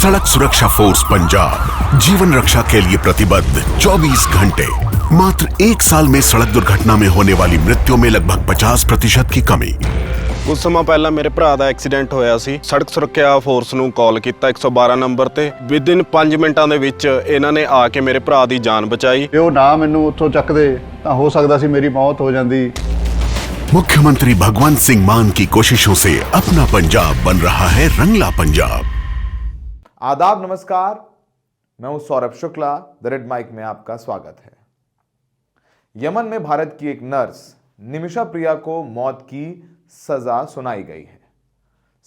सड़क सुरक्षा फोर्स पंजाब जीवन रक्षा के लिए प्रतिबद्ध 24 घंटे। मात्र 1 साल में सड़क दुर्घटना में होने वाली मृत्यु में लगभग 50% की कमी। ਕੁਝ ਸਮਾਂ ਪਹਿਲਾਂ ਮੇਰੇ ਭਰਾ ਦਾ ਐਕਸੀਡੈਂਟ ਹੋਇਆ ਸੀ। ਸੜਕ ਸੁਰੱਖਿਆ ਫੋਰਸ ਨੂੰ ਕਾਲ ਕੀਤਾ 112 ਨੰਬਰ ਤੇ। ਵਿਦਿਨ 5 ਮਿੰਟਾਂ ਦੇ ਵਿੱਚ ਇਹਨਾਂ ਨੇ ਆ ਕੇ ਮੇਰੇ ਭਰਾ ਦੀ ਜਾਨ ਬਚਾਈ। ਜੇ ਉਹ ਨਾ ਮੈਨੂੰ ਉੱਥੋਂ ਚੱਕਦੇ ਤਾਂ ਹੋ ਸਕਦਾ ਸੀ ਮੇਰੀ ਮੌਤ ਹੋ ਜਾਂਦੀ। मुख्यमंत्री भगवंत सिंह मान की कोशिशों से अपना पंजाब बन रहा है रंगला पंजाब। आदाब, नमस्कार। मैं हूं Saurabh Shukla. The Red Mic में आपका स्वागत है। यमन में भारत की एक नर्स निमिषा प्रिया को मौत की सजा सुनाई गई है।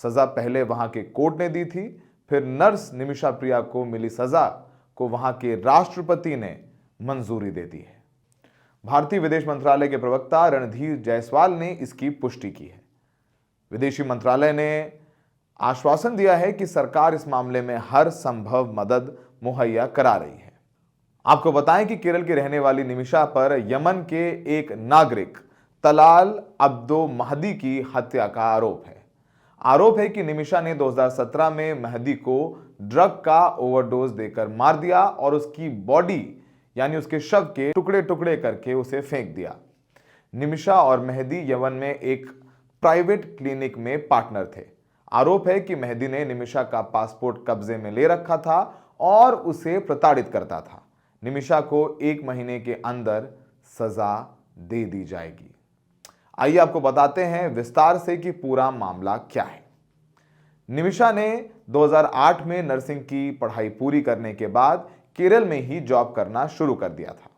सजा पहले वहां के कोर्ट ने दी थी, फिर नर्स निमिषा प्रिया को मिली सजा को वहां के राष्ट्रपति ने मंजूरी दे दी है। भारतीय विदेश मंत्रालय के प्रवक्ता रणधीर जायसवाल ने इसकी पुष्टि की है। विदेशी मंत्रालय ने आश्वासन दिया है कि सरकार इस मामले में हर संभव मदद मुहैया करा रही है। आपको बताएं कि केरल की रहने वाली निमिषा पर यमन के एक नागरिक तलाल अब्दो महदी की हत्या का आरोप है। आरोप है कि निमिषा ने 2017 में महदी को ड्रग का ओवरडोज देकर मार दिया और उसकी बॉडी यानी उसके शव के टुकड़े टुकड़े करके उसे फेंक दिया। निमिषा और मेहदी यमन में एक प्राइवेट क्लिनिक में पार्टनर थे। आरोप है कि मेहदी ने निमिषा का पासपोर्ट कब्जे में ले रखा था और उसे प्रताड़ित करता था। निमिषा को 1 महीने के अंदर सजा दे दी जाएगी। आइए आपको बताते हैं विस्तार से कि पूरा मामला क्या है। निमिषा ने 2008 में नर्सिंग की पढ़ाई पूरी करने के बाद केरल में ही जॉब करना शुरू कर दिया था।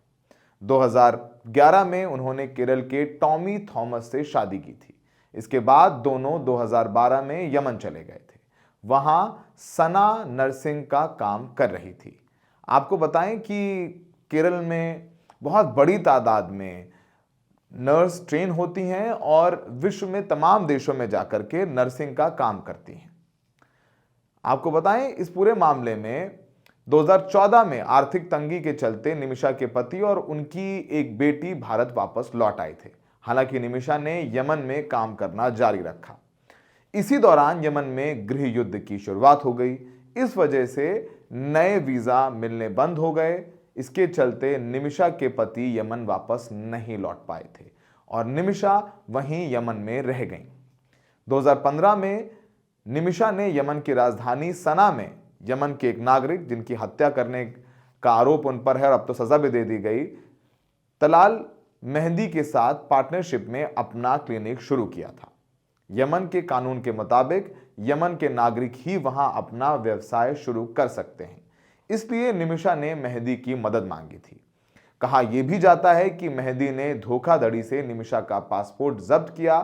2011 में उन्होंने केरल के टॉमी थॉमस से शादी की थी। इसके बाद दोनों 2012 में यमन चले गए थे। वहां सना नर्सिंग का काम कर रही थी। आपको बताएं कि केरल में बहुत बड़ी तादाद में नर्स ट्रेन होती हैं और विश्व में तमाम देशों में जाकर के नर्सिंग का काम करती हैं। आपको बताएं इस पूरे मामले में 2014 में आर्थिक तंगी के चलते निमिषा के पति और उनकी एक बेटी भारत वापस लौट आए थे। हालांकि निमिषा ने यमन में काम करना जारी रखा। इसी दौरान यमन में गृह युद्ध की शुरुआत हो गई। इस वजह से नए वीजा मिलने बंद हो गए। इसके चलते निमिषा के पति यमन वापस नहीं लौट पाए थे और निमिषा वहीं यमन में रह गईं। 2015 में निमिषा ने यमन की राजधानी सना में यमन के एक नागरिक जिनकी हत्या करने का आरोप उन पर है और अब तो सजा भी दे दी गई, तलाल मेहदी के साथ पार्टनरशिप में अपना क्लिनिक शुरू किया था। यमन के कानून के मुताबिक यमन के नागरिक ही वहां अपना व्यवसाय शुरू कर सकते हैं। इसलिए निमिषा ने मेहदी की मदद मांगी थी। कहा यह भी जाता है कि मेहदी ने धोखाधड़ी से निमिषा का पासपोर्ट जब्त किया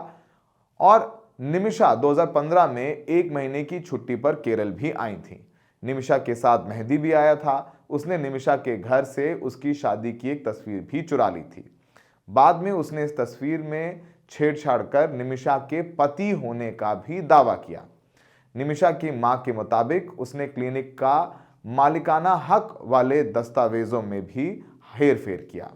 और निमिषा 2015 में 1 महीने की छुट्टी पर केरल भी आई थी। निमिषा के साथ मेहदी भी आया था। उसने निमिषा के घर से उसकी शादी की एक तस्वीर भी चुरा ली थी। बाद में उसने इस तस्वीर में छेड़छाड़ कर निमिषा के पति होने का भी दावा किया। निमिषा की मां के मुताबिक उसने क्लिनिक का मालिकाना हक वाले दस्तावेजों में भी हेरफेर किया।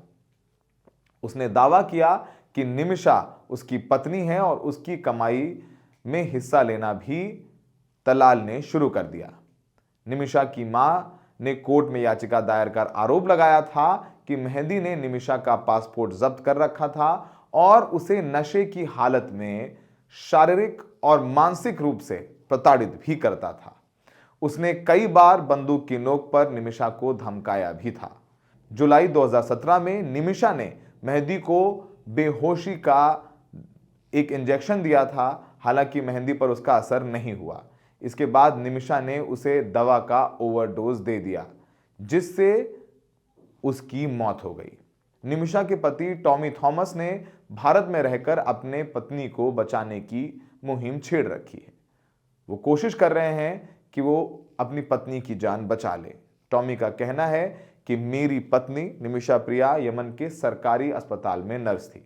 उसने दावा किया कि निमिषा उसकी पत्नी है और उसकी कमाई में हिस्सा लेना भी तलाल ने शुरू कर दिया। निमिषा की मां ने कोर्ट में याचिका दायर कर आरोप लगाया था कि मेहदी ने निमिषा का पासपोर्ट जब्त कर रखा था और उसे नशे की हालत में शारीरिक और मानसिक रूप से प्रताड़ित भी करता था। उसने कई बार बंदूक की नोक पर निमिषा को धमकाया भी था। जुलाई 2017 में निमिषा ने मेहदी को बेहोशी का एक इंजेक्शन दिया था। हालांकि मेहदी पर उसका असर नहीं हुआ। इसके बाद निमिषा ने उसे दवा का ओवरडोज दे दिया जिससे उसकी मौत हो गई। निमिषा के पति टॉमी थॉमस ने भारत में रहकर अपने पत्नी को बचाने की मुहिम छेड़ रखी है। वो कोशिश कर रहे हैं कि वो अपनी पत्नी की जान बचा ले। टॉमी का कहना है कि मेरी पत्नी निमिषा प्रिया यमन के सरकारी अस्पताल में नर्स थी।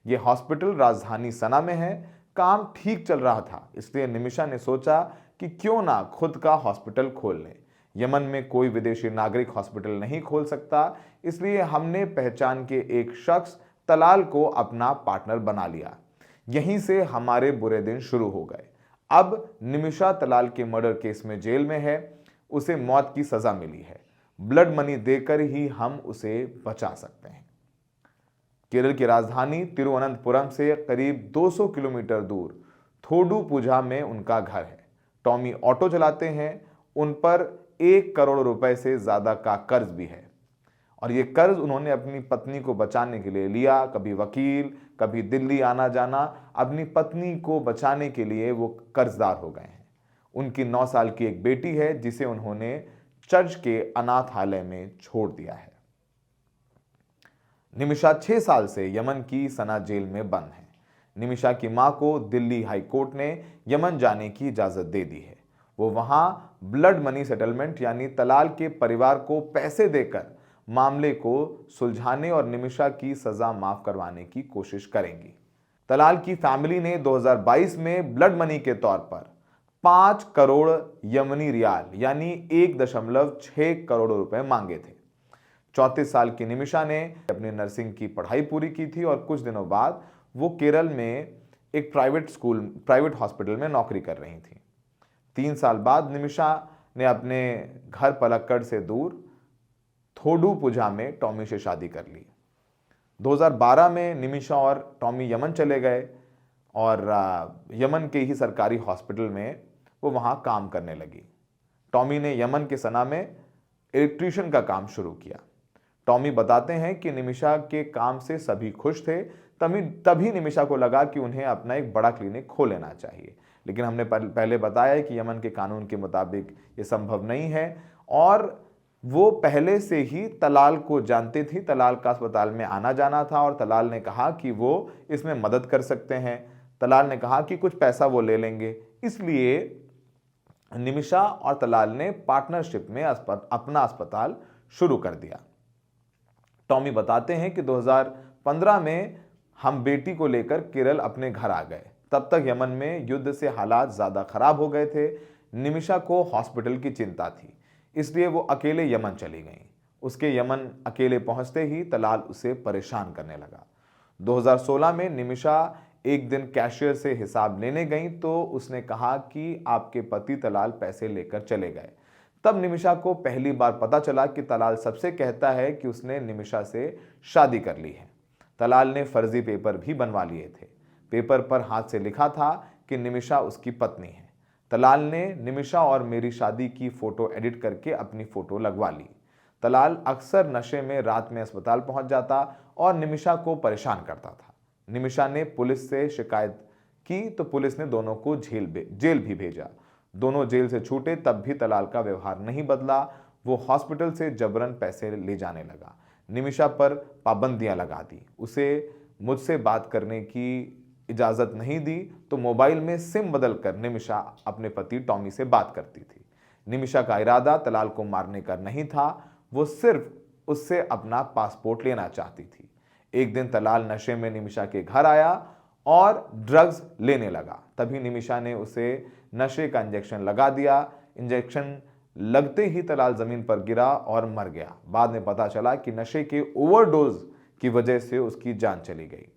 ये हॉस्पिटल राजधानी सना में है। काम ठीक चल रहा था, इसलिए निमिषा ने सोचा कि क्यों ना खुद का हॉस्पिटल खोल लें। यमन में कोई विदेशी नागरिक हॉस्पिटल नहीं खोल सकता, इसलिए हमने पहचान के एक शख्स तलाल को अपना पार्टनर बना लिया। यहीं से हमारे बुरे दिन शुरू हो गए। अब निमिषा तलाल के मर्डर केस में जेल में है। उसे मौत की सजा मिली है। ब्लड मनी देकर ही हम उसे बचा सकते हैं। केरल की राजधानी तिरुवनंतपुरम से करीब 200 किलोमीटर दूर थोडुपुझा में उनका घर है। टॉमी ऑटो चलाते हैं। उन पर 1 करोड़ रुपए से ज्यादा का कर्ज भी है और ये कर्ज उन्होंने अपनी पत्नी को बचाने के लिए लिया। कभी वकील, कभी दिल्ली आना जाना, अपनी पत्नी को बचाने के लिए वो कर्जदार हो गए हैं। उनकी 9 साल की एक बेटी है जिसे उन्होंने चर्च के अनाथालय में छोड़ दिया है। निमिषा 6 साल से यमन की सना जेल में बंद है। निमिषा की मां को दिल्ली हाई कोर्ट ने यमन जाने की इजाजत दे दी है। वो वहां ब्लड मनी सेटलमेंट यानी तलाल के परिवार को पैसे देकर मामले को सुलझाने और निमिषा की सजा माफ करवाने की कोशिश करेंगी। तलाल की फैमिली ने 2022 में ब्लड मनी के तौर पर 5 करोड़ यमनी रियाल यानी 1.6 करोड़ रुपए मांगे थे। 34 साल की निमिषा ने अपनी नर्सिंग की पढ़ाई पूरी की थी और कुछ दिनों बाद वो केरल में एक प्राइवेट हॉस्पिटल में नौकरी कर रही थी। 3 साल बाद निमिषा ने अपने घर पलक्कड़ से दूर थोडुपुझा में टॉमी से शादी कर ली। 2012 में निमिषा और टॉमी यमन चले गए और यमन के ही सरकारी हॉस्पिटल में वो वहाँ काम करने लगी। टॉमी ने यमन के सना में इलेक्ट्रीशियन का काम शुरू किया। टॉमी बताते हैं कि निमिषा के काम से सभी खुश थे। तभी निमिषा को लगा कि उन्हें अपना एक बड़ा क्लिनिक खोल लेना चाहिए, लेकिन हमने पहले बताया कि यमन के कानून के मुताबिक ये संभव नहीं है और वो पहले से ही तलाल को जानती थी। तलाल का अस्पताल में आना जाना था और तलाल ने कहा कि वो इसमें मदद कर सकते हैं। तलाल ने कहा कि कुछ पैसा वो ले लेंगे। इसलिए निमिषा और तलाल ने पार्टनरशिप में अपना अस्पताल शुरू कर दिया। टॉमी बताते हैं कि 2015 में हम बेटी को लेकर केरल अपने घर आ गए। तब तक यमन में युद्ध से हालात ज्यादा खराब हो गए थे। निमिषा को हॉस्पिटल की चिंता थी, इसलिए वो अकेले यमन चली गई। उसके यमन अकेले पहुंचते ही तलाल उसे परेशान करने लगा। 2016 में निमिषा एक दिन कैशियर से हिसाब लेने गई तो उसने कहा कि आपके पति तलाल पैसे लेकर चले गए। तब निमिषा को पहली बार पता चला कि तलाल सबसे कहता है कि उसने निमिषा से शादी कर ली है। तलाल ने फर्जी पेपर भी बनवा लिए थे। पेपर पर हाथ से लिखा था कि निमिषा उसकी पत्नी है। तलाल ने निमिषा और मेरी शादी की फोटो एडिट करके अपनी फोटो लगवा ली। तलाल अक्सर नशे में रात में अस्पताल पहुंच जाता और निमिषा को परेशान करता था। निमिषा ने पुलिस से शिकायत की तो पुलिस ने दोनों को जेल भी भेजा। दोनों जेल से छूटे तब भी तलाल का व्यवहार नहीं बदला। वो हॉस्पिटल से जबरन पैसे ले जाने लगा। निमिषा पर पाबंदियां लगा दी। उसे मुझसे बात करने की इजाजत नहीं दी तो मोबाइल में सिम बदलकर निमिषा अपने पति टॉमी से बात करती थी। निमिषा का इरादा तलाल को मारने का नहीं था, वो सिर्फ उससे अपना पासपोर्ट लेना चाहती थी। एक दिन तलाल नशे में निमिषा के घर आया और ड्रग्स लेने लगा। तभी निमिषा ने उसे नशे का इंजेक्शन लगा दिया। इंजेक्शन लगते ही तलाल जमीन पर गिरा और मर गया। बाद में पता चला कि नशे के ओवरडोज की वजह से उसकी जान चली गई।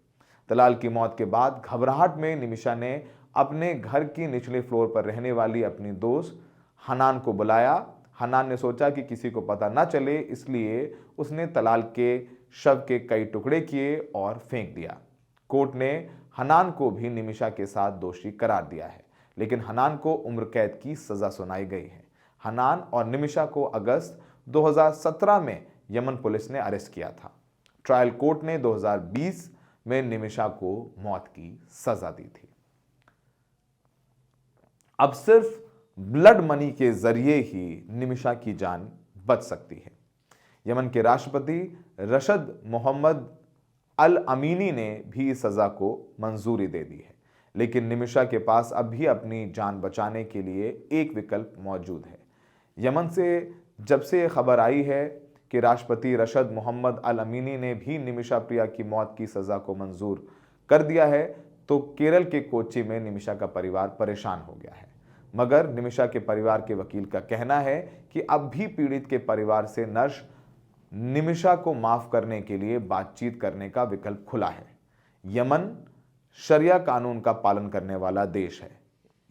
तलाल की मौत के बाद घबराहट में निमिषा ने अपने घर की निचले फ्लोर पर रहने वाली अपनी दोस्त हनान को बुलाया। हनान ने सोचा कि किसी को पता ना चले, इसलिए उसने तलाल के शव के कई टुकड़े किए और फेंक दिया। कोर्ट ने हनान को भी निमिषा के साथ दोषी करार दिया है, लेकिन हनान को उम्र कैद की सजा सुनाई गई है। हनान और निमिषा को अगस्त 2017 में यमन पुलिस ने अरेस्ट किया था। ट्रायल कोर्ट ने 2020 में निमिषा को मौत की सजा दी थी। अब सिर्फ ब्लड मनी के जरिए ही निमिषा की जान बच सकती है। यमन के राष्ट्रपति रशद मोहम्मद अल अमीनी ने भी इस सजा को मंजूरी दे दी है, लेकिन निमिषा के पास अब भी अपनी जान बचाने के लिए एक विकल्प मौजूद है। यमन से जब से ये खबर आई है कि राष्ट्रपति रशद मोहम्मद अल अमीनी ने भी निमिषा प्रिया की मौत की सजा को मंजूर कर दिया है, तो केरल के कोच्चि में निमिषा का परिवार परेशान हो गया है। मगर निमिषा के परिवार के वकील का कहना है कि अब भी पीड़ित के परिवार से नर्स निमिषा को माफ करने के लिए बातचीत करने का विकल्प खुला है। यमन शरिया कानून का पालन करने वाला देश है।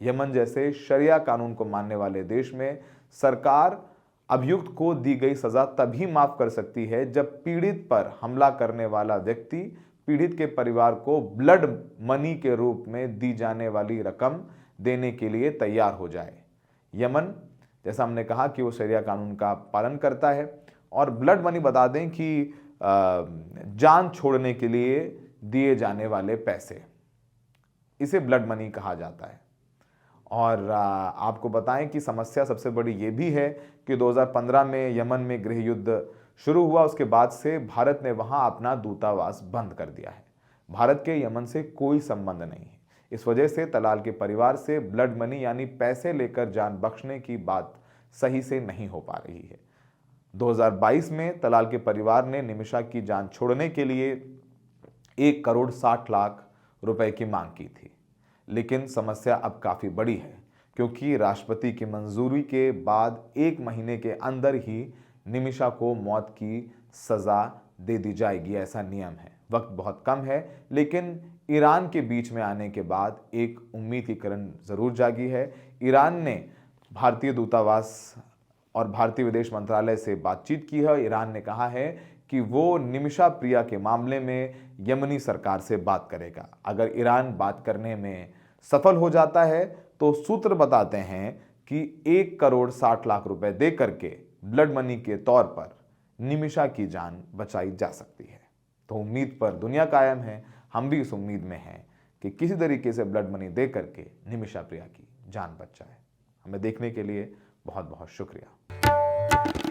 यमन जैसे शरिया कानून को मानने वाले देश में सरकार अभियुक्त को दी गई सजा तभी माफ कर सकती है जब पीड़ित पर हमला करने वाला व्यक्ति पीड़ित के परिवार को ब्लड मनी के रूप में दी जाने वाली रकम देने के लिए तैयार हो जाए। यमन, जैसा हमने कहा कि वो शरिया कानून का पालन करता है, और ब्लड मनी बता दें कि जान छोड़ने के लिए दिए जाने वाले पैसे, इसे ब्लड मनी कहा जाता है। और आपको बताएं कि समस्या सबसे बड़ी ये भी है कि 2015 में यमन में गृह युद्ध शुरू हुआ, उसके बाद से भारत ने वहां अपना दूतावास बंद कर दिया है। भारत के यमन से कोई संबंध नहीं है। इस वजह से तलाल के परिवार से ब्लड मनी यानी पैसे लेकर जान बख्शने की बात सही से नहीं हो पा रही है। 2022 में तलाल के परिवार ने निमिषा की जान छोड़ने के लिए 1,60,00,000 रुपए की मांग की थी, लेकिन समस्या अब काफी बड़ी है क्योंकि राष्ट्रपति की मंजूरी के बाद 1 महीने के अंदर ही निमिषा को मौत की सजा दे दी जाएगी, ऐसा नियम है। वक्त बहुत कम है, लेकिन ईरान के बीच में आने के बाद एक उम्मीद की किरण जरूर जागी है। ईरान ने भारतीय दूतावास और भारतीय विदेश मंत्रालय से बातचीत की है। ईरान ने कहा है कि वो निमिषा प्रिया के मामले में यमनी सरकार से बात करेगा। अगर ईरान बात करने में सफल हो जाता है तो सूत्र बताते हैं कि 1,60,00,000 रुपए दे करके ब्लड मनी के तौर पर निमिषा की जान बचाई जा सकती है। तो उम्मीद पर दुनिया कायम है। हम भी इस उम्मीद में हैं कि किसी तरीके से ब्लड मनी दे करके निमिषा प्रिया की जान बच जाए। हमें देखने के लिए बहुत बहुत शुक्रिया।